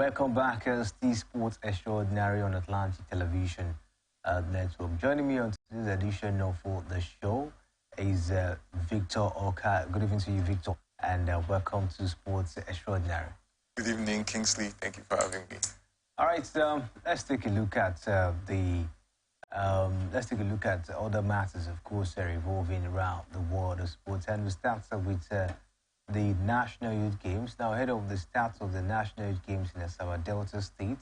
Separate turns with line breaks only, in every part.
Welcome back as the Sports Extraordinary on Atlantic Television Network. Joining me on today's edition of the show is Victor Oka. Good evening to you, Victor, and welcome to Sports Extraordinary.
Good evening, Kingsley. Thank you for having me.
All right, let's take a look at other matters, of course, revolving around the world of sports, and we start with the National Youth Games. Now, ahead of the start of the National Youth Games in the Delta State,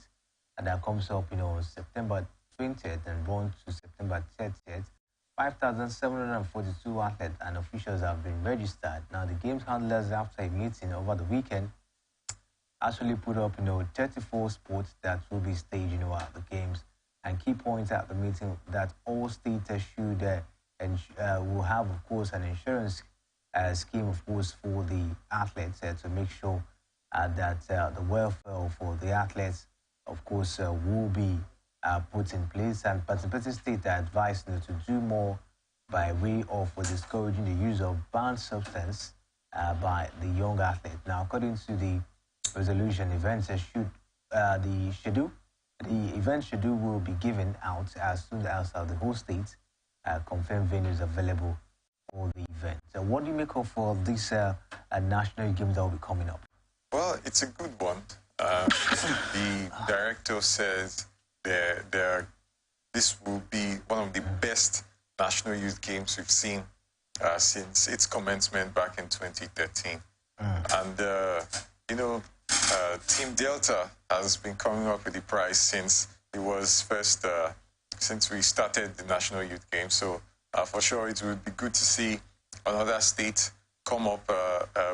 and that comes up, September 20th and runs to September 30th, 5,742 athletes and officials have been registered. Now, the games handlers, after a meeting over the weekend, actually put up, 34 sports that will be staged, at the games. And key points at the meeting that all states should will have, of course, an insurance scheme, of course, for the athletes to make sure that the welfare for the athletes, of course, will be put in place. And participating states are advised to do more by way of discouraging the use of banned substance by the young athlete. Now, according to the resolution, events the event schedule will be given out as soon as the whole state confirm venues available for the event. So what do you make of this national games that will be coming up?
Well, it's a good one. The director says this will be one of the best national youth games we've seen since its commencement back in 2013. And, Team Delta has been coming up with the prize since it was first, since we started the National Youth Games. So for sure, it would be good to see another state come up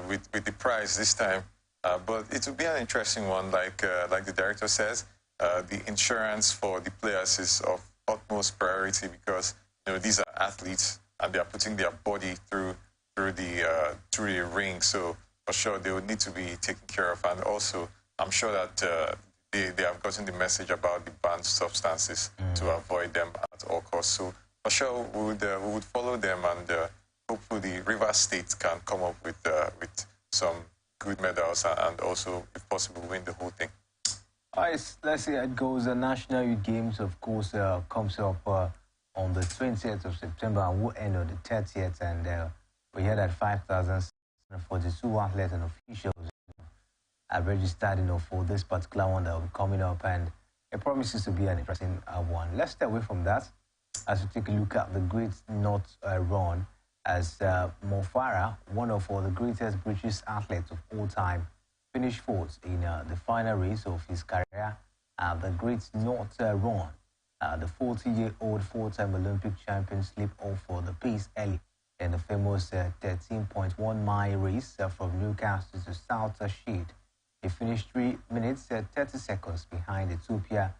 with the prize this time. But it will be an interesting one, like the director says. The insurance for the players is of utmost priority because these are athletes and they are putting their body through the ring. So for sure, they would need to be taken care of. And also, I'm sure that they have gotten the message about the banned substances to avoid them at all costs. So for sure, we would follow them, and hopefully Rivers State can come up with some good medals and also, if possible, win the whole thing.
All right, let's see how it goes. The National Youth Games, of course, comes up on the 20th of September and will end on the 30th. And we had at 5,042 athletes and officials are registered, for this particular one that will be coming up, and it promises to be an interesting one. Let's stay away from that as we take a look at the Great North Run, as Mo Farah, one of the greatest British athletes of all time, finished fourth in the final race of his career at the Great North Run. The 40-year-old four-time Olympic champion slipped off for the pace early in the famous 13.1-mile race from Newcastle to South Shade. He finished 3 minutes 30 seconds behind Ethiopia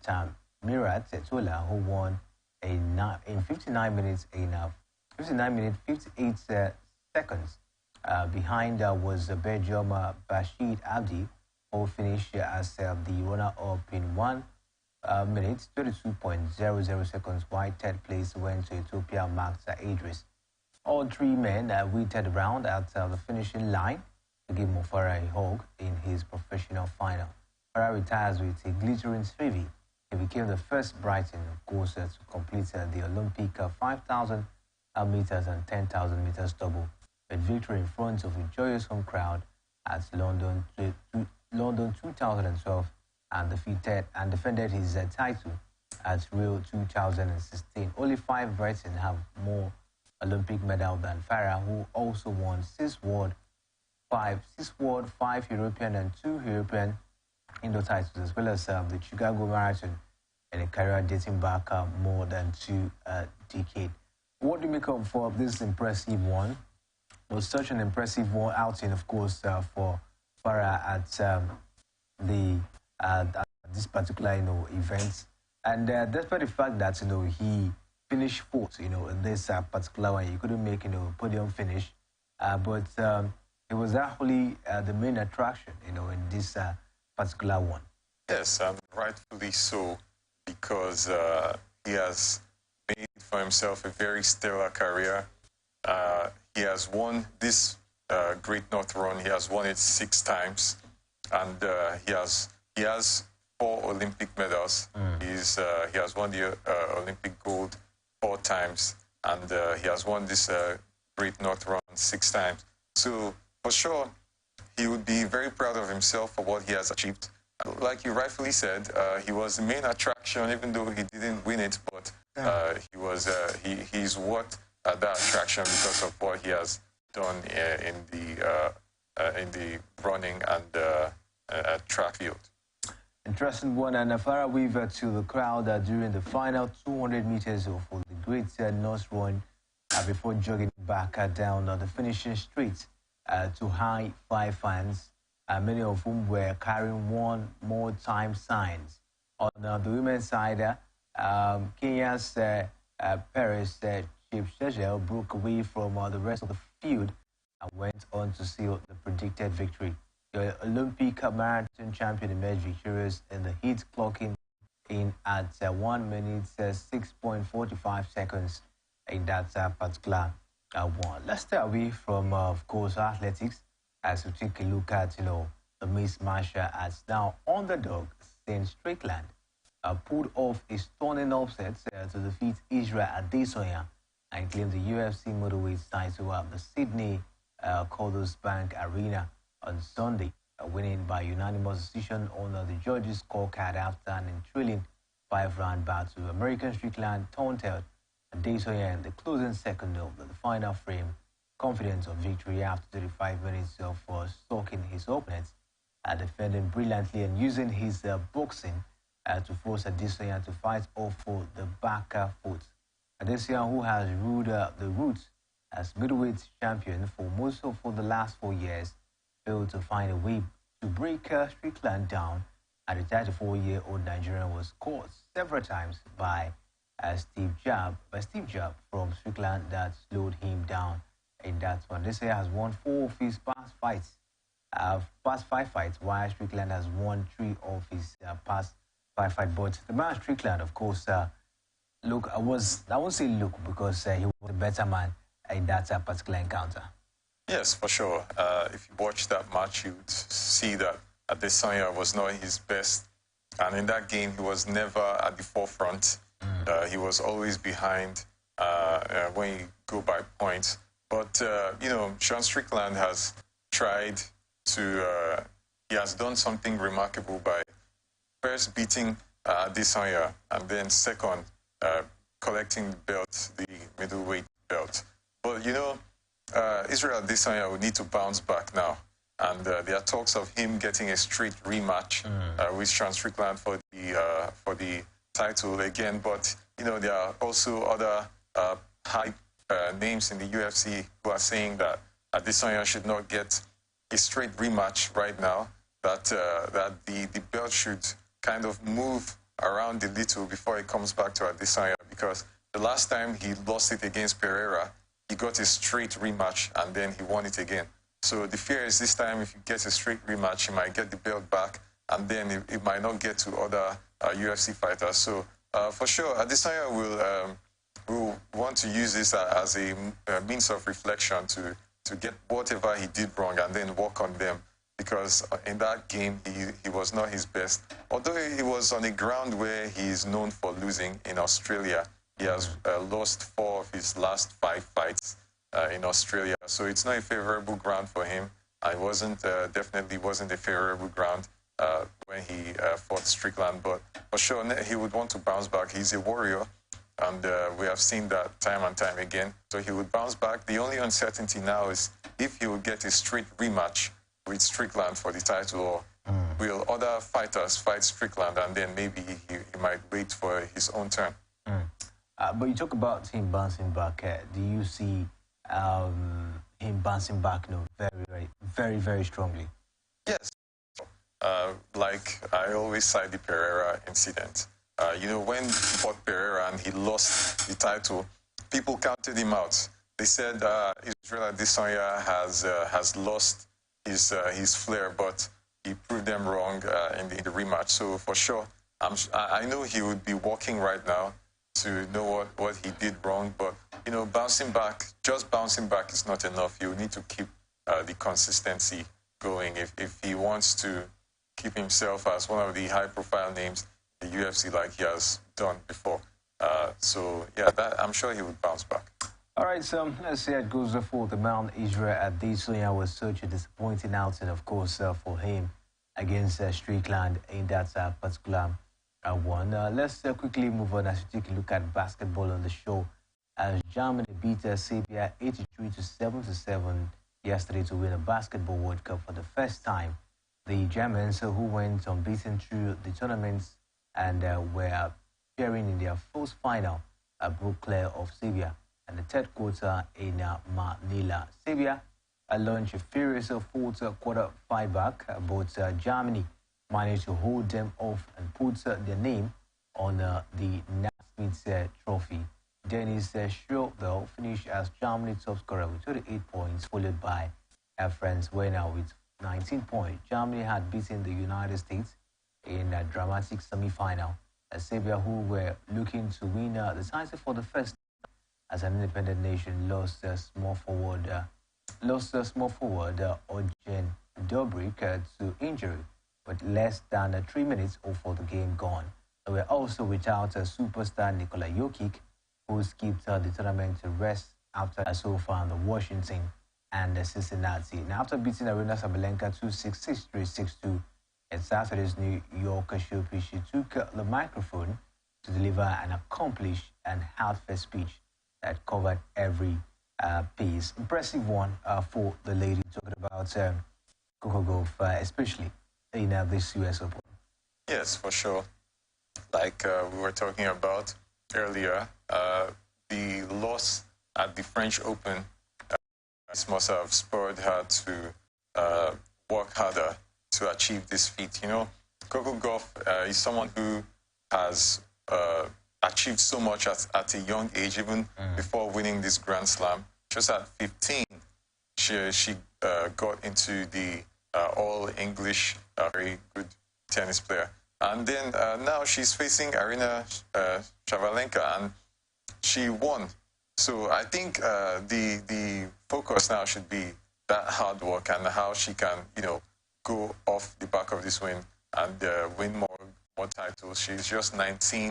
Tamirat Tola, who won in 59 minutes 58 seconds. Behind was Belgium Bashid Abdi, who finished as the runner-up in 1 minute 32.00 seconds, while third place went to Ethiopia Max Idris. All three men waited around at the finishing line to give Mo Farah a hug in his professional final. Farah retires with a glittering trophy. He became the first Briton, of course, to complete the Olympic 5,000 meters and 10,000 meters double, with victory in front of a joyous home crowd at London 2012, and defended his title at Rio 2016. Only 5 Britons have more Olympic medal than Farah, who also won 6 world, 5 European and 2 European indoor titles, as well as the Chicago Marathon, in a career dating back more than 2 decades. What do you make of this impressive one? It was such an impressive outing, of course, for Farah at this particular event, and despite the fact that he finished fourth, in this particular one, he couldn't make podium finish, but it was actually the main attraction, in this particular one.
Yes, and rightfully so, because he has made for himself a very stellar career. He has won this Great North Run. He has won it 6 times. and he has 4 Olympic medals. He has won the Olympic gold 4 times, and he has won this Great North Run 6 times. So for sure, he would be very proud of himself for what he has achieved. Like you rightfully said, he was the main attraction, even though he didn't win it. But he's worth that attraction because of what he has done in the running and track field.
Interesting one. And Afara Weaver to the crowd during the final 200 meters of the Great North Run before jogging back down the finishing straight to high five fans, many of whom were carrying one more time signs. On the women's side, Kenya's Paris Chepchirchir broke away from the rest of the field and went on to seal the predicted victory. The Olympic marathon champion emerged victorious in the heat, clocking in at 1 minute 6.45 seconds in that particular one. Let's stay away from, of course, athletics as we take a look at, the Miss Marshall as now underdog St. Strickland pulled off a stunning upset to defeat Israel Adesanya and claim the UFC middleweight title at the Sydney Cordus Bank Arena on Sunday, winning by unanimous decision on the judges' scorecard after an thrilling 5-round battle. American Strickland taunted Adesanya in the closing second of the final frame, confident of victory after 35 minutes of stalking his opponents, defending brilliantly and using his boxing to force Adesanya to fight off for the back foot. Adesanya, who has ruled the roots as middleweight champion for the last 4 years, failed to find a way to break Strickland down, and the 34-year-old Nigerian was caught several times by Steve Jab from Strickland that slowed him down in that one. Adesanya has won 4 of his past 5 fights, while Strickland has won 3 of his past 5 fights. But the man Strickland, of course, I won't say look because he was a better man in that particular encounter.
Yes, for sure. If you watch that match, you would see that Adesanya was not his best. And in that game, he was never at the forefront. He was always behind when you go by points. But, Sean Strickland has tried to, he has done something remarkable by first beating Adesanya and then second, collecting the belt, the middleweight belt. But, Israel Adesanya will need to bounce back now. And there are talks of him getting a straight rematch with Sean Strickland for the title again. But, there are also other high names in the UFC who are saying that Adesanya should not get a straight rematch right now, that the belt should kind of move around a little before it comes back to Adesanya, because the last time he lost it against Pereira, he got a straight rematch and then he won it again. So the fear is this time, if he gets a straight rematch, he might get the belt back and then it might not get to other UFC fighters. So for sure, Adesanya will want to use this as a means of reflection to get whatever he did wrong and then work on them. Because in that game, he was not his best. Although he was on a ground where he is known for losing in Australia. He has lost 4 of his last 5 fights in Australia. So it's not a favorable ground for him. It definitely wasn't a favorable ground when he fought Strickland. But for sure, he would want to bounce back. He's a warrior. And we have seen that time and time again. So he would bounce back. The only uncertainty now is if he will get a straight rematch with Strickland for the title, or will other fighters fight Strickland and then maybe he might wait for his own turn.
But you talk about him bouncing back. Do you see him bouncing back very, very strongly?
Yes. Like I always cite the Pereira incident. When he fought Pereira and he lost the title, people counted him out. They said Israel Adesanya has lost his flair, but he proved them wrong in the rematch. So for sure, I know he would be walking right now to know what he did wrong. But just bouncing back is not enough. You need to keep the consistency going if he wants to keep himself as one of the high-profile names in the UFC like he has done before. So yeah, I'm sure he would bounce back.
All right, so let's see how it goes for the Mount Israel Adesanya. Was such a disappointing outing, of course, for him against Strickland in that particular one. Let's quickly move on as we take a look at basketball on the show. As Germany beat Serbia 83 to 77 yesterday to win a basketball World Cup for the first time. The Germans, who went unbeaten through the tournaments and were appearing in their first final, broke clear of Serbia and the third quarter in Manila. Serbia launched a furious fourth quarter fight back, but Germany managed to hold them off and put their name on the Naismith Trophy. Dennis Schroeder finished as Germany's top scorer with 28 points, followed by France winner with 19 points. Germany had beaten the United States in a dramatic semi-final. Serbia, who were looking to win the title for the first time as an independent nation, lost a small forward Ojen Dobrik to injury with less than 3 minutes for the game gone. They were also without superstar Nikola Jokic, who skipped the tournament to rest after so far the Washington and Cincinnati. Now, after beating Arena Sabalenka 2-6, 6-3, 6-2 at Saturday's New York showpiece, she took the microphone to deliver an accomplished and heartfelt speech that covered every piece. Impressive one for the lady, talking about Coco Gauff, especially in this US Open.
Yes, for sure. Like we were talking about earlier, the loss at the French Open must have spurred her to work harder to achieve this feat. You know, Coco Gauff is someone who has achieved so much at a young age, even before winning this Grand Slam. Just at 15, she got into the all-English, very good tennis player. And then now she's facing Arina Sabalenka, and she won. So I think the focus now should be that hard work and how she can, you know, go off the back of this win and win more titles. She's just 19,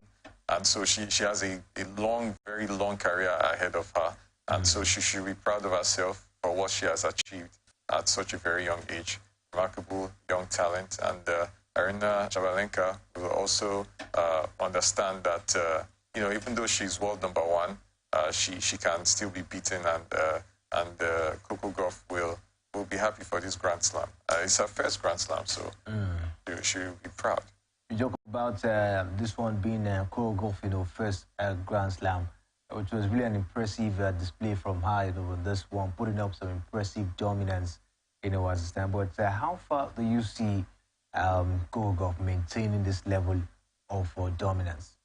and so she has a long, very long career ahead of her. And so she should be proud of herself for what she has achieved at such a very young age. Remarkable young talent. And Arina Sabalenka will also understand that, you know, even though she's world number one, she can still be beaten, and Coco Gauff will be happy for this Grand Slam. It's her first Grand Slam, so she will be proud.
You talk about this one being Coco Gauff, you know, first Grand Slam, which was really an impressive display from her, you know, this one, putting up some impressive dominance, you know, as a stand. But how far do you see Coco Gauff maintaining this level of dominance?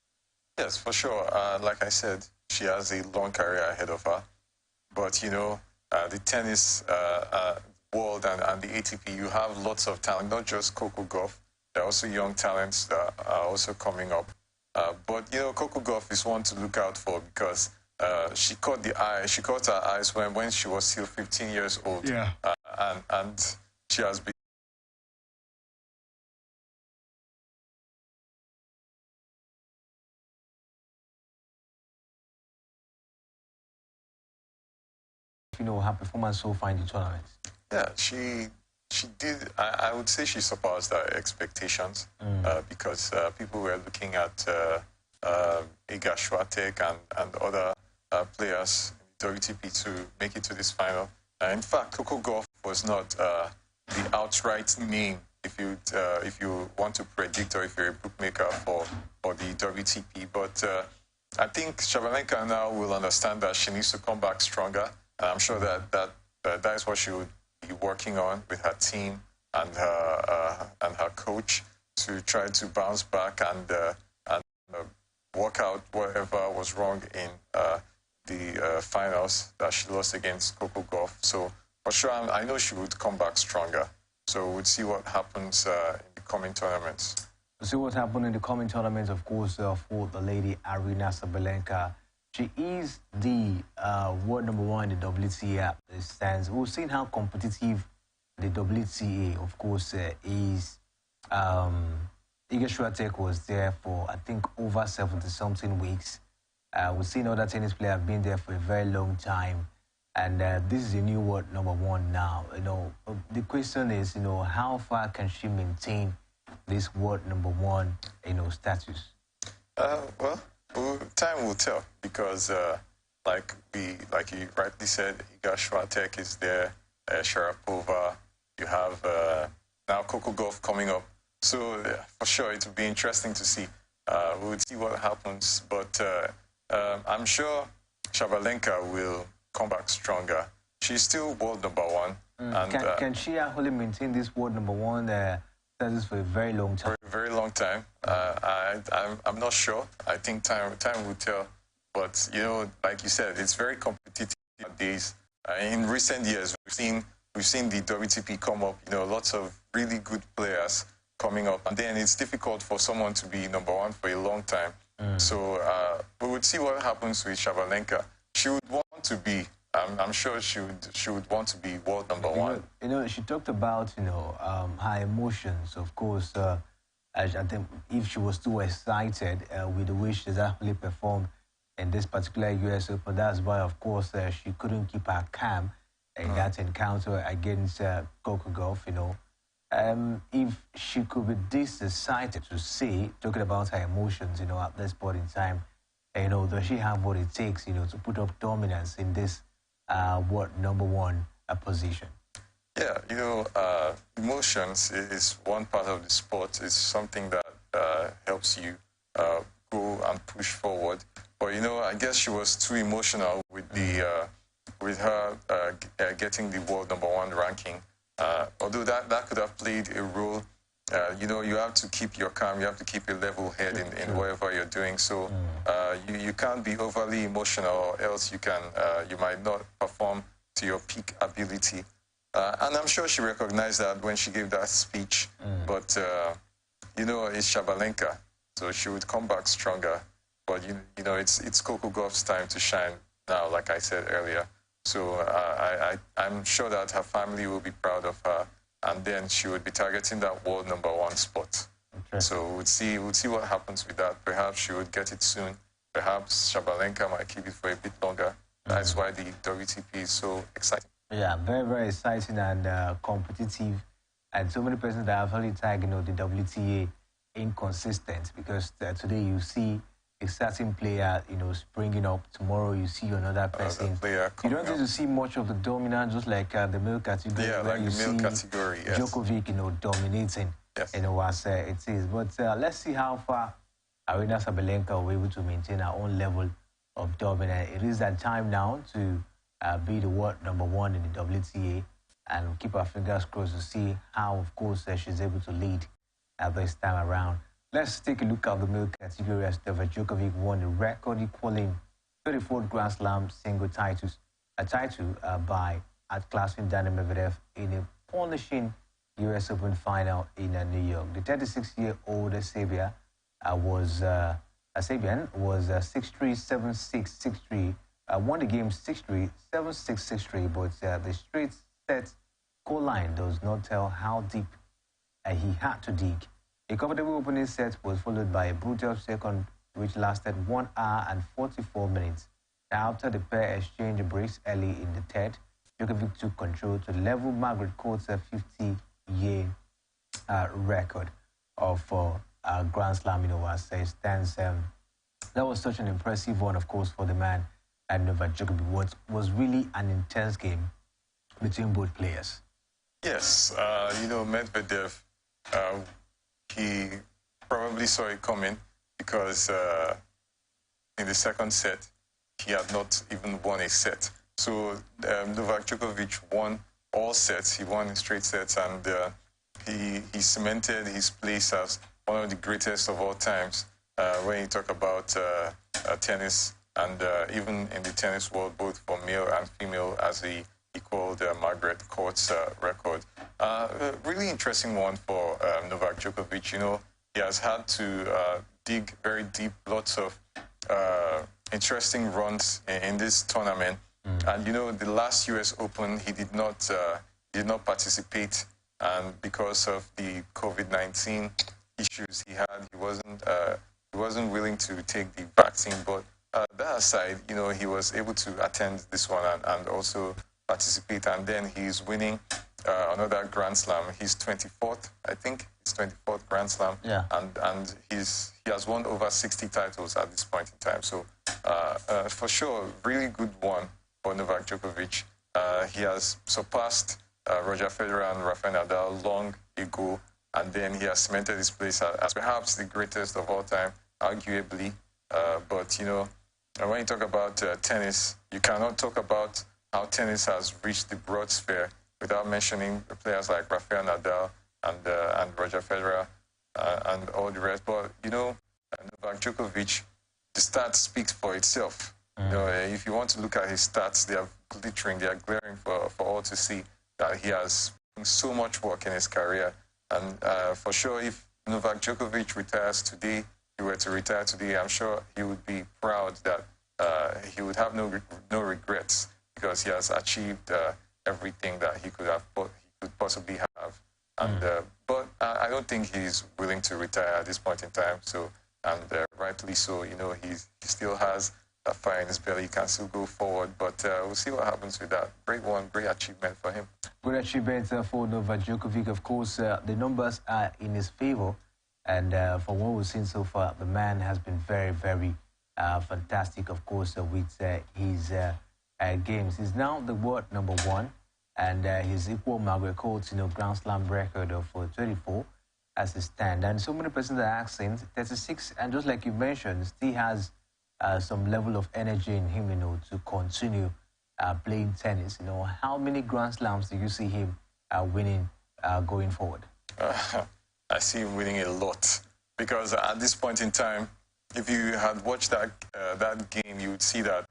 Yes, for sure. Like I said, she has a long career ahead of her. But, you know, the tennis world and the ATP, you have lots of talent, not just Coco Gauff. There are also young talents that are also coming up. But, you know, Coco Gauff is one to look out for because she caught her eyes when she was still 15 years old.
Yeah.
And she has been
you know, her performance so far in the tournament?
Yeah, she did. I would say she surpassed her expectations because people were looking at Iga Swiatek and other players in the WTP to make it to this final. In fact, Coco Gauff was not the outright name if you want to predict, or if you're a bookmaker for the WTP. But I think Sabalenka now will understand that she needs to come back stronger. And I'm sure that is what she would be working on with her team and her coach to try to bounce back and work out whatever was wrong in the finals that she lost against Coco Gauff. So for sure, I know she would come back stronger. So we'll see what happens in the coming tournaments.
We'll see what happens in the coming tournaments, of course, for the lady Arina Sabalenka. She is the world number one in the WTA stands. We've seen how competitive the WTA, of course, is Iga Swiatek was there for, I think, over 70-something weeks. We've seen other tennis players have been there for a very long time. And this is a new world number one now. The question is, how far can she maintain this world number one, status?
Time will tell because, like you rightly said, Iga Swiatek is there, Sharapova. You have now Coco Gauff coming up. So for sure, it will be interesting to see. We will see what happens, but I'm sure Sabalenka will come back stronger. She's still world number one.
And can she actually maintain this world number one status for a very long time?
For a very long time. I'm not sure. I think time will tell. But like you said, it's very competitive nowadays. In recent years, we've seen the WTP come up. Lots of really good players coming up, and then it's difficult for someone to be number one for a long time. So we would see what happens with Sabalenka. She would want to be. I'm sure she would want to be world number one.
She talked about her emotions. Of course, I think if she was too excited with the way she's actually performed in this particular US Open, that's why, of course, she couldn't keep her calm in that encounter against Coco Gauff. If she could be this excited to say, talking about her emotions, at this point in time, does she have what it takes, to put up dominance in this world number one position?
Yeah, emotions is one part of the sport. It's something that helps you go and push forward. But I guess she was too emotional with with her getting the world number one ranking. Although that could have played a role. You have to keep your calm. You have to keep a level head in whatever you're doing. So you can't be overly emotional, or else you might not perform to your peak ability. And I'm sure she recognized that when she gave that speech. But it's Sabalenka, so she would come back stronger. But it's Coco Gauff's time to shine now, like I said earlier. So I'm sure that her family will be proud of her, and then she would be targeting that world number one spot. Okay. So we'll see what happens with that. Perhaps she would get it soon. Perhaps Sabalenka might keep it for a bit longer. That's why the WTP is so exciting.
Yeah, very, very exciting and competitive. And so many persons that have only tagged, the WTA inconsistent, because today you see a certain player, springing up. Tomorrow you see another person. You don't get to see much of the dominance, just like the male category.
Yeah, like the male category, yes.
Djokovic, dominating,
yes.
As it is. But let's see how far Arina Sabalenka will be able to maintain her own level of dominance. It is that time now to be the world number one in the WTA, and we'll keep our fingers crossed to see how, of course, she's able to lead this time around. Let's take a look at the male category as Novak Djokovic won the record-equaling 34th Grand Slam single title by outclassing Daniil Medvedev in a punishing US Open final in New York. The 36-year-old Serbian was 6-3, 7-6, 6-3. Won the game 6-3, 7-6, 6-3, but the straight set scoreline does not tell how deep he had to dig. A comfortable opening set was followed by a brutal second, which lasted 1 hour and 44 minutes. After the pair exchanged breaks early in the third, Djokovic took control to level Margaret Court's 50-year record of Grand Slam, as it stands. That was such an impressive one, of course, for the man. And Novak Djokovic was really an intense game between both players.
Yes, Medvedev, he probably saw it coming because in the second set, he had not even won a set. So Novak Djokovic won all sets. He won in straight sets, and he cemented his place as one of the greatest of all times when you talk about tennis, and even in the tennis world, both for male and female, as he equaled Margaret Court's record. Really interesting one for Novak Djokovic. He has had to dig very deep, lots of interesting runs in this tournament. And the last US Open, he did not participate and because of the COVID-19 issues he wasn't willing to take the vaccine. But that aside, he was able to attend this one and also participate, and then he's winning another Grand Slam. His 24th, I think, his 24th Grand Slam,
Yeah.
and he has won over 60 titles at this point in time. So for sure, really good one for Novak Djokovic. He has surpassed Roger Federer and Rafael Nadal long ago, and then he has cemented his place as perhaps the greatest of all time, arguably. But when you talk about tennis, you cannot talk about how tennis has reached the broad sphere without mentioning players like Rafael Nadal and Roger Federer and all the rest. But Novak Djokovic, the stats speaks for itself. If you want to look at his stats, they are glittering, they are glaring for all to see that he has done so much work in his career. And for sure, if Novak Djokovic retires today, he were to retire today, I'm sure he would be proud that he would have no regrets because he has achieved everything that he could possibly have. And but I don't think he's willing to retire at this point in time. So, and rightly so, he still has a fire in his belly. He can still go forward, but we'll see what happens with that. Great one, great achievement for him.
Great achievement for Novak Djokovic. Of course, the numbers are in his favor. And from what we've seen so far, the man has been very, very fantastic, of course, with his games. He's now the world #1, and he's equal Margaret Court's, Grand Slam record of 24 as a stand. And so many persons are asking, 36, and just like you mentioned, still has some level of energy in him, to continue playing tennis. How many Grand Slams do you see him winning going forward?
I see him winning a lot because at this point in time, if you had watched that game, you would see that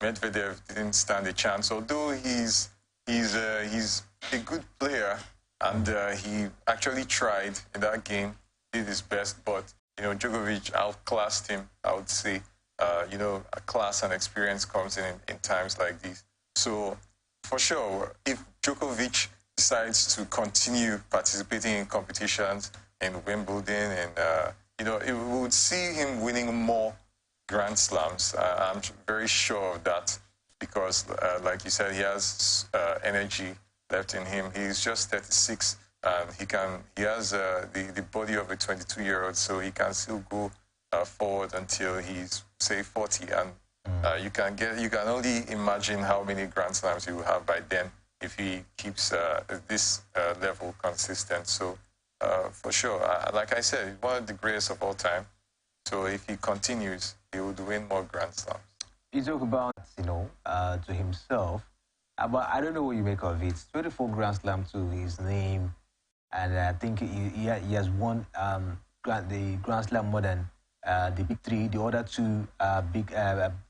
Medvedev didn't stand a chance. Although he's a good player and he actually tried in that game, did his best, but Djokovic outclassed him. I would say, a class and experience comes in times like these. So for sure, if Djokovic decides to continue participating in competitions in Wimbledon, and we would see him winning more Grand Slams. I'm very sure of that because, like you said, he has energy left in him. He's just 36, and he has the body of a 22-year-old, so he can still go forward until he's say 40, and you can only imagine how many Grand Slams he will have by then if he keeps this level consistent. So for sure, like I said, he's one of the greatest of all time. So if he continues, he would win more Grand Slams.
You talk about, to himself, but I don't know what you make of it. 24 Grand Slam to his name, and I think he has won the Grand Slam more than the big three, the other two big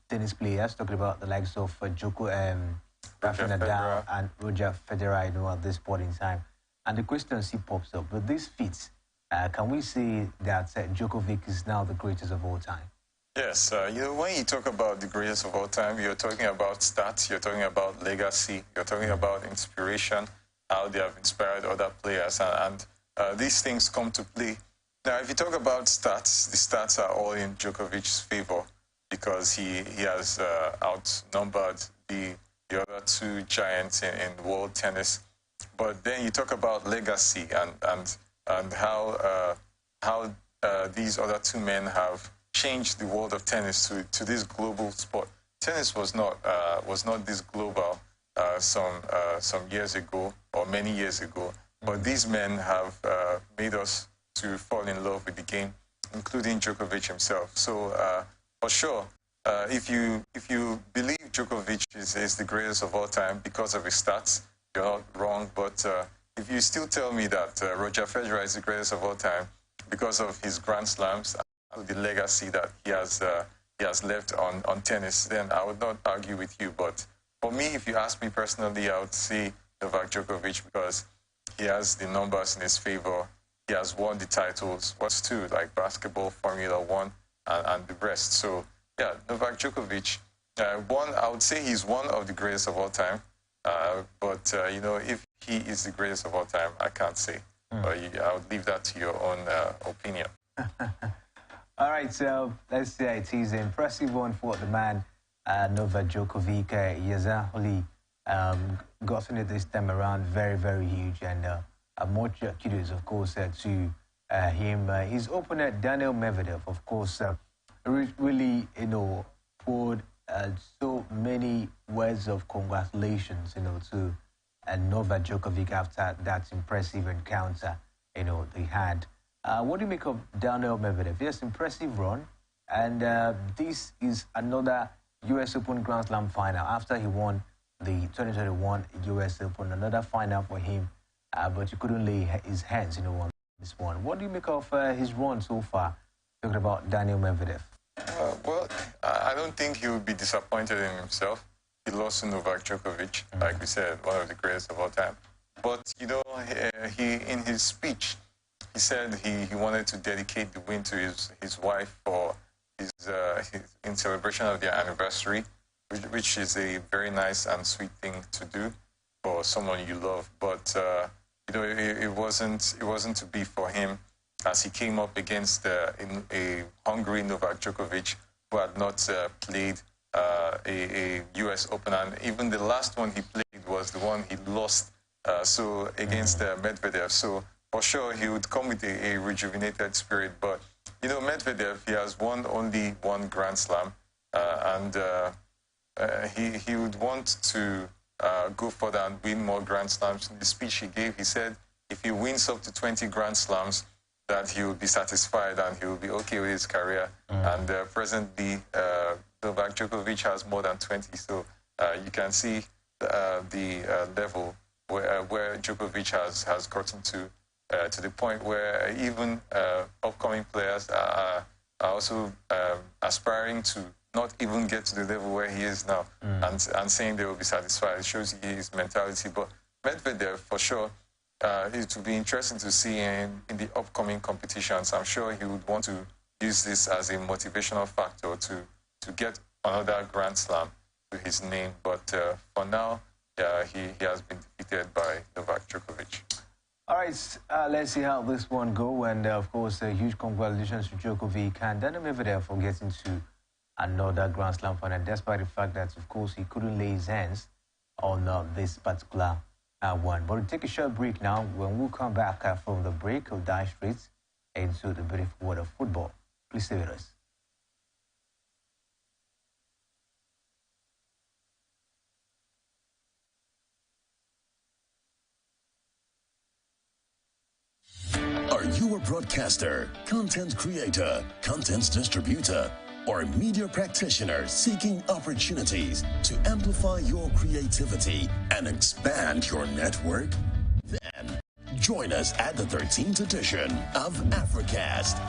tennis players, talking about the likes of Rafael Nadal and Roger Federer, at this point in time. And the question still pops up, with these feats, can we say that Djokovic is now the greatest of all time?
Yes, when you talk about the greatest of all time, you're talking about stats, you're talking about legacy, you're talking about inspiration, how they have inspired other players, and these things come to play. Now, if you talk about stats, the stats are all in Djokovic's favor because he has outnumbered the other two giants in world tennis. But then you talk about legacy and how these other two men have changed the world of tennis to this global sport. Tennis was not this global some years ago or many years ago, but these men have made us to fall in love with the game, including Djokovic himself. So for sure, if you believe Djokovic is the greatest of all time because of his stats, you're not wrong. But if you still tell me that Roger Federer is the greatest of all time because of his Grand Slams and the legacy that he has left on tennis, then I would not argue with you. But for me, if you ask me personally, I would say Novak Djokovic because he has the numbers in his favor. He has won the titles, what's two, like basketball, Formula One, and the rest. So, yeah, Novak Djokovic, I would say he's one of the greatest of all time. But, if he is the greatest of all time, I can't say. But I would leave that to your own opinion.
All right, so let's say it is an impressive one for the man, Novak Djokovic. He has only gotten it this time around, very, very huge, and much kudos, of course, to him. His opponent, Daniel Medvedev, of course, really, poured so many words of congratulations, to Novak Djokovic after that impressive encounter, they had. What do you make of Daniel Medvedev? Yes, impressive run, and this is another U.S. Open Grand Slam final after he won the 2021 U.S. Open, another final for him, but he couldn't lay his hands, on this one. What do you make of his run so far? Talking about Daniel Medvedev.
Well, I don't think he would be disappointed in himself. He lost to Novak Djokovic, like we said, one of the greatest of all time. But, he in his speech, he said he wanted to dedicate the win to his wife for his in celebration of their anniversary, which is a very nice and sweet thing to do for someone you love. But it wasn't to be for him, as he came up against a hungry Novak Djokovic who had not played a U.S. Open, and even the last one he played was the one he lost. So against Medvedev. So for sure, he would come with a rejuvenated spirit. But, Medvedev, he has won only one Grand Slam, and he would want to go further and win more Grand Slams. In the speech he gave, he said if he wins up to 20 Grand Slams, that he will be satisfied and he will be okay with his career. And presently, Novak Djokovic has more than 20. So you can see the level where Djokovic has gotten to the point where even upcoming players are also aspiring to not even get to the level where he is now, and saying they will be satisfied. It shows his mentality. But Medvedev, for sure, it will be interesting to see in the upcoming competitions. I'm sure he would want to use this as a motivational factor to get another Grand Slam to his name. But for now, he has been defeated by Novak Djokovic.
All right, let's see how this one go. And of course, huge congratulations to Djokovic and Daniel Medvedev for getting to another Grand Slam final, despite the fact that, of course, he couldn't lay his hands on this particular one. But we'll take a short break now. When we come back from the break, we'll dive straight into the beautiful world of football. Please stay with us.
Are you a broadcaster, content creator, content distributor, or a media practitioner seeking opportunities to amplify your creativity and expand your network? Then join us at the 13th edition of Africast.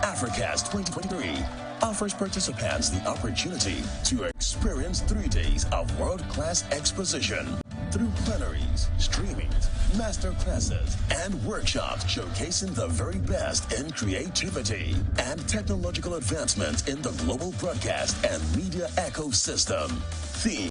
Africast 2023 offers participants the opportunity to experience 3 days of world-class exposition through plenaries, streamings, master classes, and workshops showcasing the very best in creativity and technological advancements in the global broadcast and media ecosystem. Theme: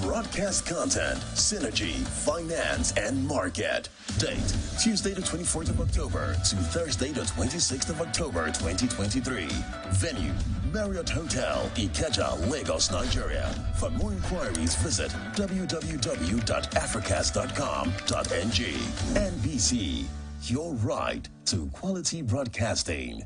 broadcast content, synergy, finance, and market. Date: Tuesday the 24th of October to Thursday the 26th of October 2023. Venue: Marriott Hotel, Ikeja, Lagos, Nigeria. For more inquiries, visit www.africast.com.ng. NBC, your right to quality broadcasting.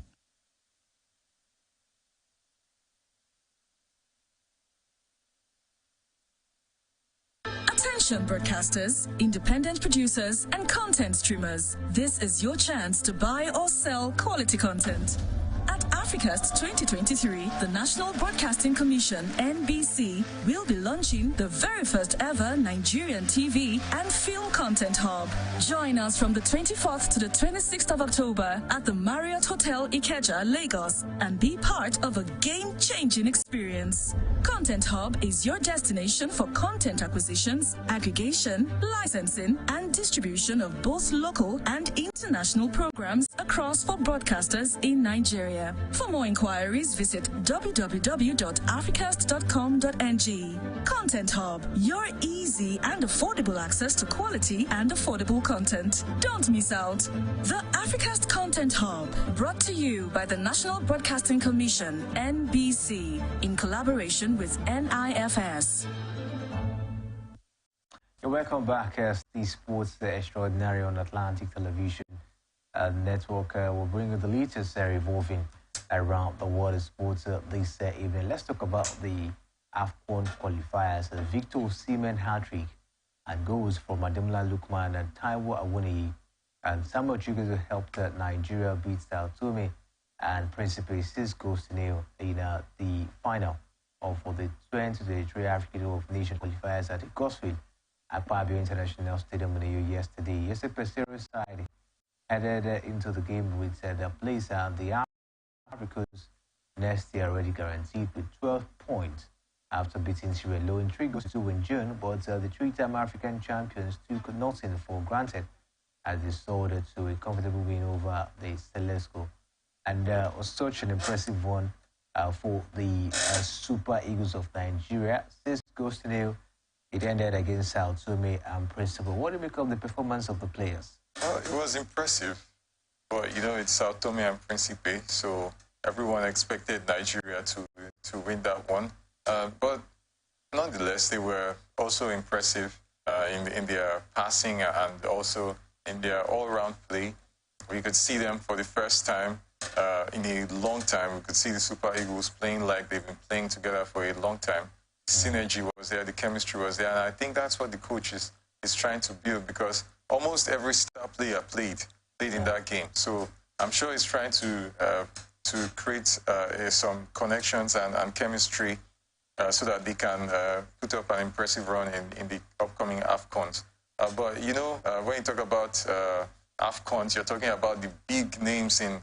Attention broadcasters, independent producers, and content streamers. This is your chance to buy or sell quality content. At Africast 2023, the National Broadcasting Commission, NBC, will be launching the very first ever Nigerian TV and film content hub. Join us from the 24th to the 26th of October at the Marriott Hotel Ikeja, Lagos, and be part of a game-changing experience. Content Hub is your destination for content acquisitions, aggregation, licensing, and distribution of both local and international programs across for broadcasters in Nigeria. For more inquiries, visit www.africast.com.ng. Content Hub, your easy and affordable access to quality and affordable content. Don't miss out. The Africast Content Hub, brought to you by the National Broadcasting Commission, NBC, in collaboration with NIFS.
You're welcome back as the Sports Extraordinary on Atlantic Television Network. Will bring you the latest revolving around the world of sports this evening. Let's talk about the AFCON qualifiers. Victor Osimhen hat-trick and goals from Ademola Lookman and Taiwo Awoniyi and Samuel Chukwueze helped Nigeria beat Sao Tome and Principe 6 goals to nil in the final for the 2023 African Cup of Nations qualifiers at Gosfield at Pabio International Stadium in the yesterday. Yesterday, Pesero side headed into the game with the place and the Africans next year already guaranteed with 12 points after beating Sierra Leone 3 goals to 2 in June, but the three-time African champions took nothing for granted as they soared to a comfortable win over the Celesco. And was such an impressive one for the Super Eagles of Nigeria. 6 goals to nil. It ended against Sao Tome and Principe. What do you make of the performance of the players?
Well, it was impressive, but you know it's Sao Tome and Principe, so everyone expected Nigeria to win that one. But nonetheless, they were also impressive in their passing and also in their all-round play. We could see them for the first time in a long time. We could see the Super Eagles playing like they've been playing together for a long time. Synergy was there, the chemistry was there, and I think that's what the coach is trying to build, because almost every star player played in that game. So I'm sure he's trying to create some connections and chemistry so that they can put up an impressive run in the upcoming AFCONs. But, you know, when you talk about AFCONs, you're talking about the big names in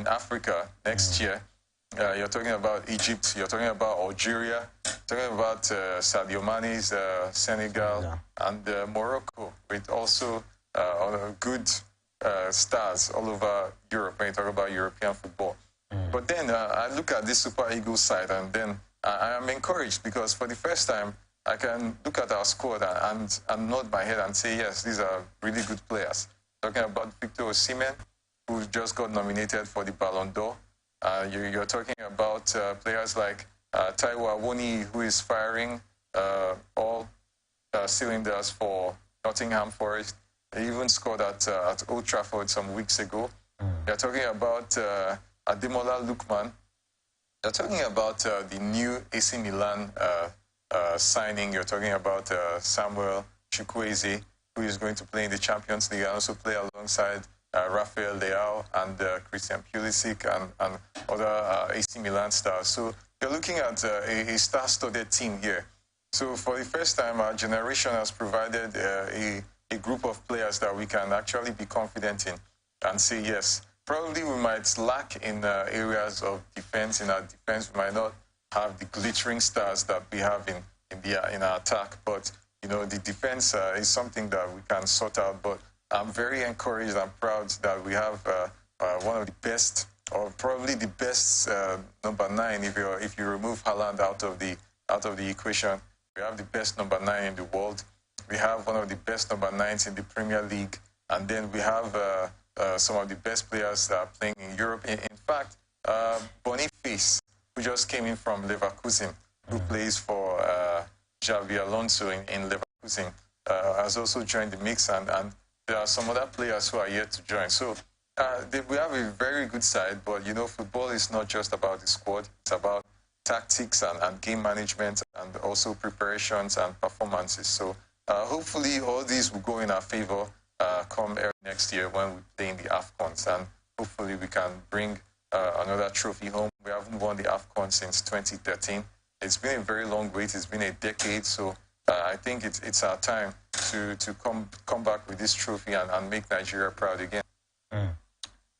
Africa next year. You're talking about Egypt, you're talking about Algeria, you're talking about Sadio Mane's Senegal, and Morocco, with also good stars all over Europe when you talk about European football. But then I look at this Super Eagles side, and then I am encouraged, because for the first time, I can look at our squad and nod my head and say, yes, these are really good players. Talking about Victor Osimhen, who just got nominated for the Ballon d'Or. You're talking about players like Taiwo Awoniyi, who is firing all cylinders for Nottingham Forest. He even scored at Old Trafford some weeks ago. You're talking about Ademola Lookman. You're talking about the new AC Milan signing. You're talking about Samuel Chukwueze, who is going to play in the Champions League and also play alongside Rafael Leao and Christian Pulisic and other AC Milan stars. So you're looking at a star-studded team here. So for the first time, our generation has provided a group of players that we can actually be confident in and say, yes, probably we might lack in areas of defense. In our defense, we might not have the glittering stars that we have in our attack. But, you know, the defense is something that we can sort out. But I'm very encouraged and proud that we have one of the best, or probably the best number 9. If you remove Haaland out of the equation, we have the best number 9 in the world. We have one of the best number 9s in the Premier League, and then we have some of the best players that are playing in Europe. In fact, Boniface, who just came in from Leverkusen, who plays for Xavi Alonso in Leverkusen, has also joined the mix, and there are some other players who are yet to join. So we have a very good side, but, you know, football is not just about the squad. It's about tactics and game management and also preparations and performances. So hopefully all these will go in our favor come early next year when we play in the AFCONs, and hopefully we can bring another trophy home. We haven't won the AFCON since 2013. It's been a very long wait. It's been a decade. So I think it's our time to come back with this trophy and make Nigeria proud again.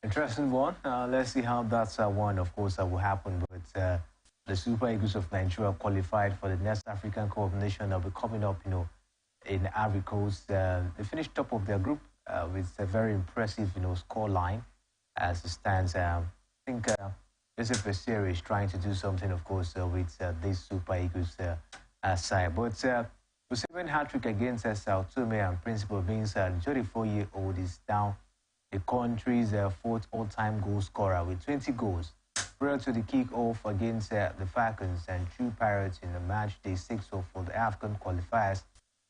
Interesting one. Let's see how that's one, of course, that will happen. But the Super Eagles of Nigeria qualified for the next African Cup of Nations that will be coming up, in Ivory Coast. They finished top of their group with a very impressive, score line as it stands. I think Joseph Pesere is trying to do something, of course, with this Super Eagles side. But Osimhen hat-trick against Sao Tome and Principe means the 24-year-old is now the country's fourth all-time goal scorer with 20 goals. Prior to the kick-off against the Falcons and True Pirates in the match day 6 for the African qualifiers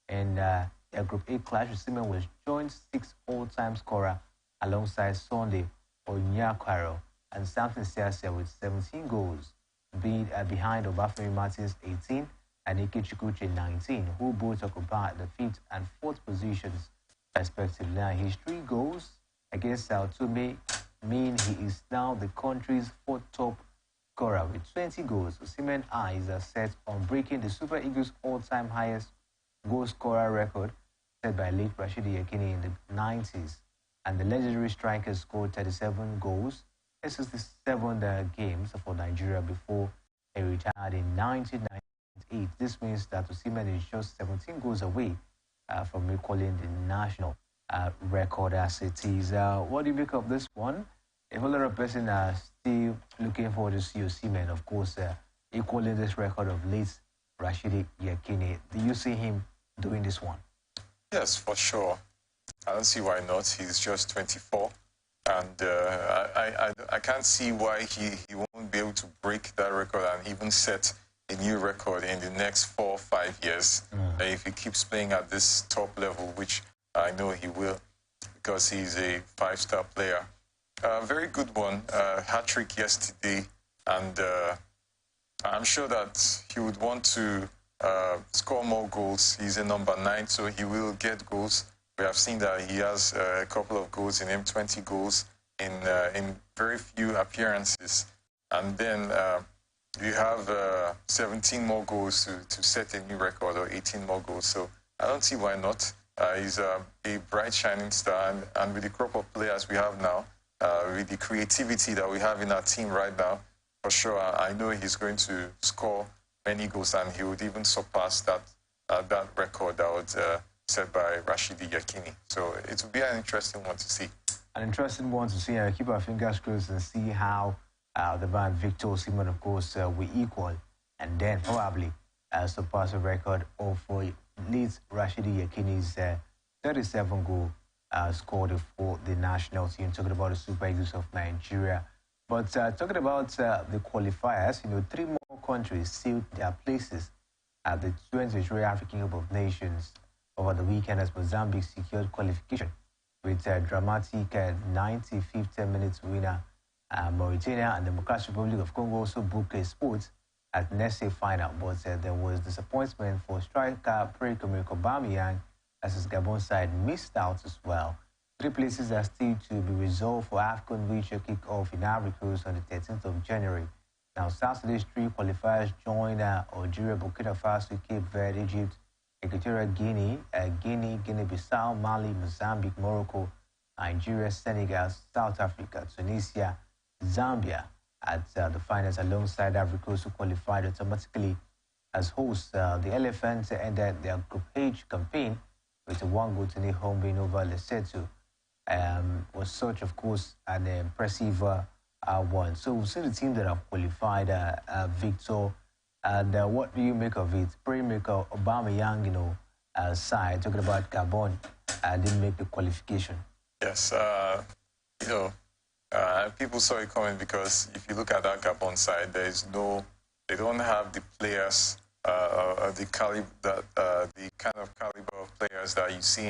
in their Group A clash, Osimhen was joint sixth all-time scorer alongside Sunday Onyakwaro and Samson Siasia with 17 goals, behind Obafemi Martins 18 and Ike Chukwuche 19, who both occupy the fifth and fourth positions respectively. Now, his 3 goals against Sao Tome mean he is now the country's fourth top scorer with 20 goals. Osimhen's eyes are set on breaking the Super Eagles' all-time highest goal scorer record set by late Rashidi Yekini in the 90s. And the legendary striker scored 37 goals in 67 games for Nigeria before he retired in 1998. This means that Osimhen is just 17 goals away from recalling the national record as it is. What do you make of this one? A whole lot of persons are still looking forward to see Osimhen, of course, equaling this record of late Rashidi Yekini. Do you see him doing this one?
Yes, for sure. I don't see why not. He's just 24. And I can't see why he won't be able to break that record and even set a new record in the next 4 or 5 years. If he keeps playing at this top level, which I know he will, because he's a 5-star player. Very good one. Hat-trick yesterday. And I'm sure that he would want to score more goals. He's a number 9, so he will get goals. We have seen that he has a couple of goals in him, 20 goals in very few appearances. And then you have 17 more goals to set a new record, or 18 more goals. So I don't see why not. He's a bright, shining star. And with the crop of players we have now, with the creativity that we have in our team right now, for sure, I know he's going to score many goals, and he would even surpass that record that was set by Rashidi Yekini. So it will be an interesting one to see. An interesting one to see.
Keep our fingers crossed and see how the man Victor Osimhen, of course, will equal and then probably surpass the record of late Rashidi Yekini's 37 goal scored for the national team. Talking about the Super Eagles of Nigeria. But talking about the qualifiers, 3 more countries sealed their places at the 2023 African Cup of Nations over the weekend as Mozambique secured qualification with a dramatic 95th minute winner. Mauritania and the Democratic Republic of Congo also booked a spot at next day final, but there was disappointment for striker Pierre-Emerick Aubameyang as his Gabon side missed out as well. 3 places are still to be resolved for AFCON, which will kick off in Ivory Coast on the 13th of January. Now, Saturday's 3 qualifiers join Algeria, Burkina Faso, Cape Verde, Egypt, Equatorial Guinea, Guinea-Bissau, Mali, Mozambique, Morocco, Nigeria, Senegal, South Africa, Tunisia, Zambia at the finals alongside Ivory Coast, who qualified automatically as hosts. The Elephants ended their Group H campaign with a 1-0 home win over Lesotho. Was such, of course, an impressive one. So we've seen the team that have qualified, Victor. And what do you make of it? Pierre-Emerick Aubameyang, side, talking about Gabon, didn't make the qualification.
Yes, people saw it coming because if you look at that Gabon side, they don't have the players, the kind of caliber of players that you see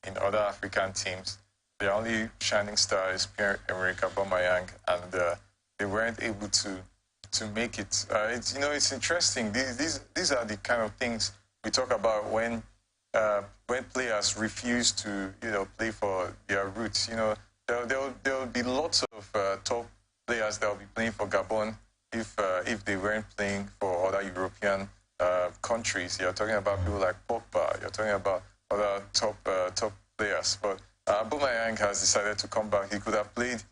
in other African teams. The only shining star is Pierre-Emerick Aubameyang, and they weren't able to make it. It's interesting. These are the kind of things we talk about when players refuse to play for their roots. There'll be lots of top players that will be playing for Gabon if they weren't playing for other European countries. You're talking about people like Pogba. You're talking about other top players, but Aubameyang has decided to come back. He could have played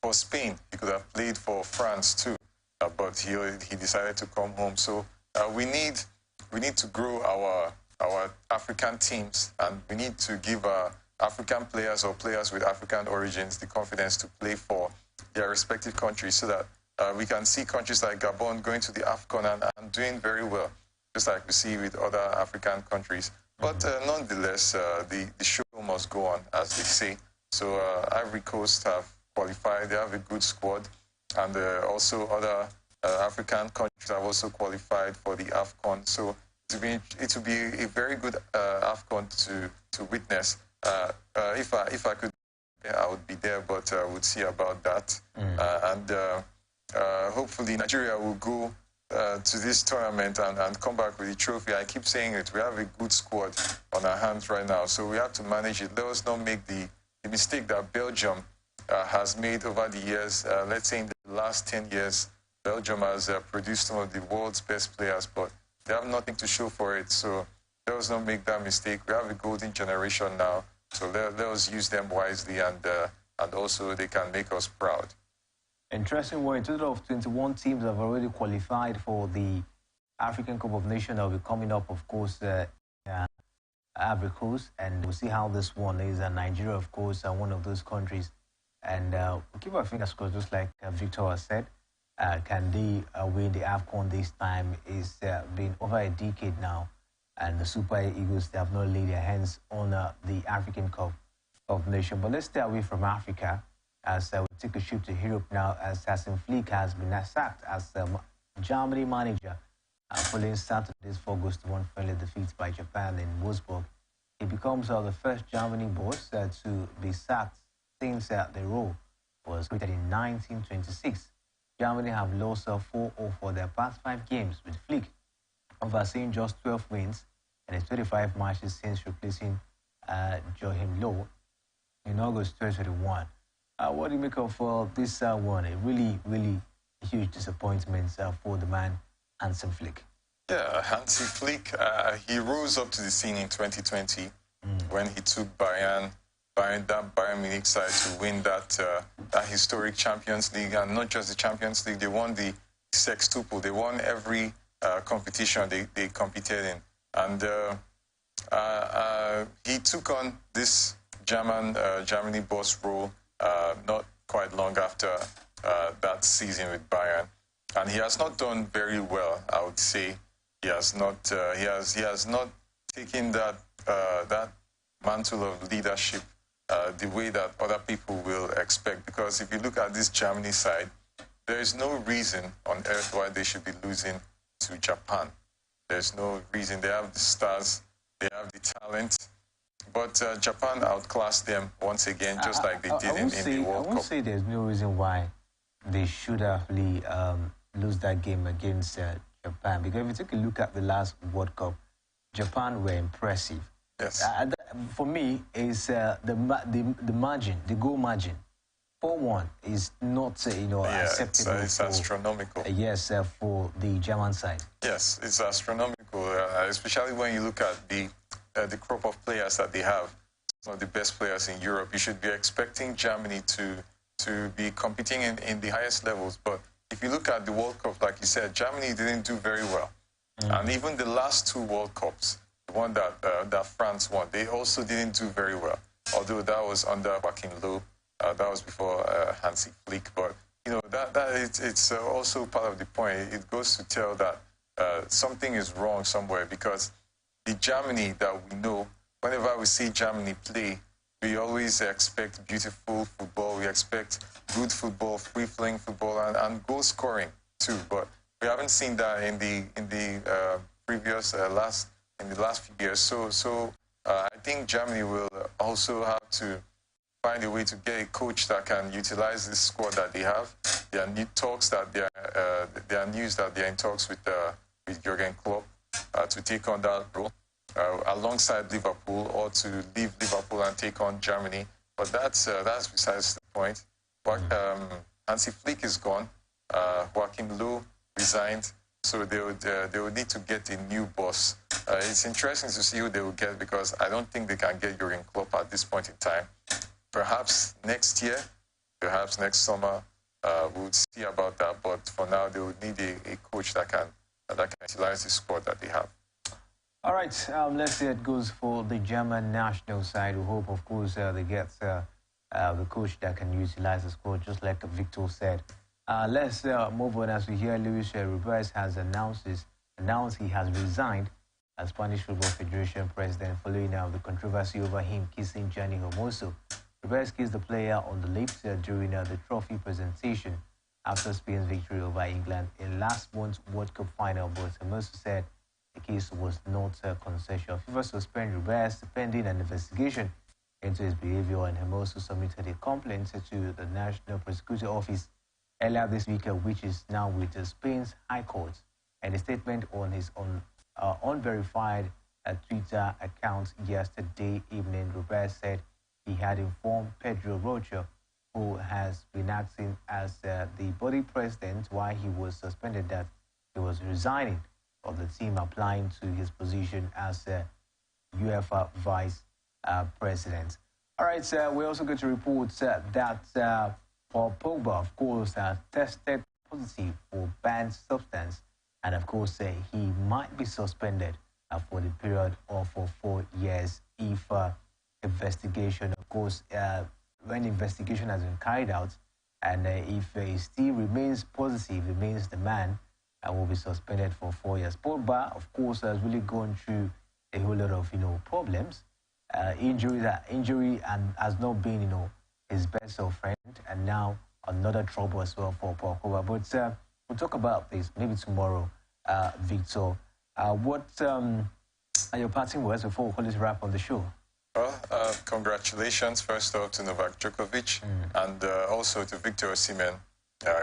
for Spain. He could have played for France too. But but he decided to come home. So we need to grow our African teams, and we need to give African players or players with African origins the confidence to play for their respective countries, so that we can see countries like Gabon going to the AFCON and doing very well, just like we see with other African countries. But nonetheless, the show must go on, as they say. So Ivory Coast have qualified. They have a good squad. And also other African countries have also qualified for the AFCON. So it will be a very good AFCON to witness. If I could, I would be there, but we'll see about that. Hopefully Nigeria will go to this tournament and come back with the trophy. I keep saying it. We have a good squad on our hands right now, so we have to manage it. Let us not make the mistake that Belgium has made over the years. Let's say in the last 10 years, Belgium has produced some of the world's best players, but they have nothing to show for it. So let us not make that mistake. We have a golden generation now, so let us use them wisely, and also they can make us proud.
Interesting one. A total of 21 teams have already qualified for the African Cup of Nations that will be coming up, of course, Ivory Coast, and we'll see how this one is. And Nigeria, of course, are one of those countries. And we'll keep our fingers crossed, just like Victor has said. Can they win the AFCON this time? It's been over a decade now, and the Super Eagles, they have not laid their hands on the African Cup of Nations. But let's stay away from Africa, as we take a trip to Europe now, as Hansi Flick has been sacked as Germany manager following Saturday's 4-1 friendly defeat by Japan in Wolfsburg. He becomes the first Germany boss to be sacked since the role was created in 1926. Germany have lost 4-0 for their past 5 games, with Flick overseeing just 12 wins and 25 matches since replacing Joachim Löw in August 2021. What do you make of this one? A really, really huge disappointment for the man, Hansi Flick.
Yeah, Hansi Flick, he rose up to the scene in 2020 when he took Bayern Munich side to win that historic Champions League, and not just the Champions League. They won the Sextuple. They won every competition they competed in, and he took on this Germany boss role not quite long after that season with Bayern, and he has not done very well. I would say he has not. He has not taken that mantle of leadership the way that other people will expect. Because if you look at this Germany side, there is no reason on earth why they should be losing to Japan. There's no reason. They have the stars, they have the talent, but Japan outclassed them once again, just like they did in the World Cup.
I won't say there's no reason why they should have lose that game against Japan, because if you take a look at the last World Cup, Japan were impressive.
Yes.
For me, is the margin, the goal margin. 4-1 is not acceptable.
It's astronomical.
Yes, for the German side.
Yes, it's astronomical, especially when you look at the crop of players that they have. Some of the best players in Europe. You should be expecting Germany to be competing in the highest levels. But if you look at the World Cup, like you said, Germany didn't do very well. And even the last 2 World Cups, the one that France won, they also didn't do very well. Although that was under Joachim Löw, that was before Hansi Flick. But it's also part of the point. It goes to tell that something is wrong somewhere, because the Germany that we know, whenever we see Germany play, we always expect beautiful football. We expect good football, free-flowing football, and goal scoring too. But we haven't seen that in the last few years. So I think Germany will also have to find a way to get a coach that can utilize this squad that they have. There are new talks that there are news that they are in talks with Jurgen Klopp to take on that role alongside Liverpool, or to leave Liverpool and take on Germany. But that's besides the point. But Hansi Flick is gone. Joachim Löw resigned, so they would need to get a new boss. It's interesting to see who they will get, because I don't think they can get Jurgen Klopp at this point in time. Perhaps next year, perhaps next summer, we'll see about that. But for now, they would need a coach that can utilize the squad that they have.
All right, let's see how it goes for the German national side. We hope, of course, they get the coach that can utilize the squad, just like Victor said. Let's move on as we hear Luis Rubiales has announced he has resigned as Spanish Football Federation president following the controversy over him kissing Gianni Hermoso. Rubiales kissed the player on the lips during the trophy presentation after Spain's victory over England in last month's World Cup final, but Hermoso said the case was not consensual. FIFA suspended Rubiales pending an investigation into his behavior, and Hermoso submitted a complaint to the National Prosecutor Office earlier this week, which is now with Spain's High Court. And a statement on his unverified Twitter account yesterday evening, Rubiales said he had informed Pedro Rocha, who has been acting as the body president while he was suspended, that he was resigning of the team, applying to his position as UEFA vice president. All right, we're also going to report that Paul Pogba, of course, tested positive for banned substance, and of course, he might be suspended for the period of 4 years if investigation, of course, when investigation has been carried out, and if he still remains positive, it means the man will be suspended for 4 years. Pogba, of course, has really gone through a whole lot of problems, injury, and has not been his best of friend, and now another trouble as well for Paul Pogba. But we'll talk about this maybe tomorrow, Victor. What are your parting words before we call this wrap on the show?
Well, congratulations first off to Novak Djokovic and also to Victor Osimhen.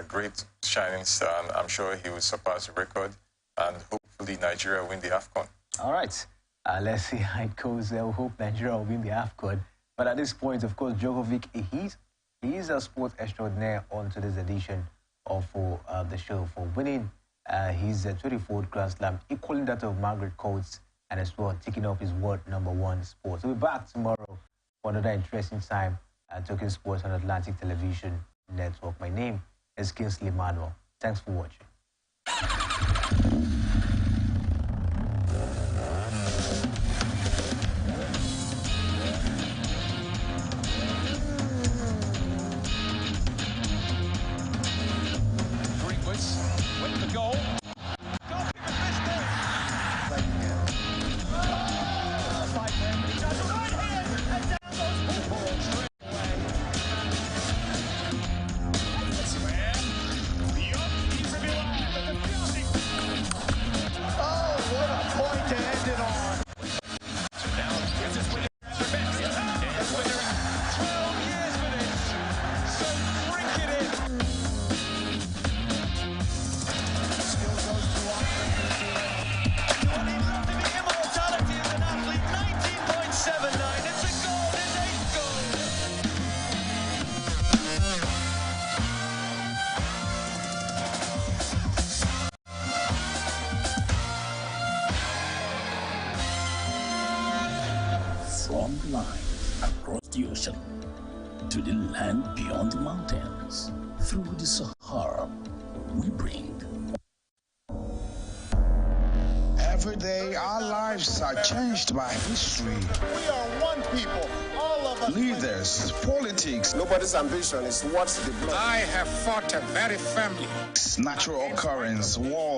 Great shining star, and I'm sure he will surpass the record, and hopefully Nigeria win the AFCON.
All right, let's see how it goes. We hope Nigeria will win the AFCON. But at this point, of course, Djokovic, he is a sport extraordinaire on today's edition of the show for winning his 24th Grand Slam, equaling that of Margaret Court's, and as well taking up his world #1 sport. So we'll be back tomorrow for another interesting time talking sports on Atlantic Television Network. My name is Kingsley Manuel. Thanks for watching.
From the line across the ocean to the land beyond the mountains, through the Sahara, we bring.
Every day, our lives are changed by history.
We are one people, all of us.
Leaders, politics.
Nobody's ambition is what's the blood.
I have fought a very family. Natural occurrence, war.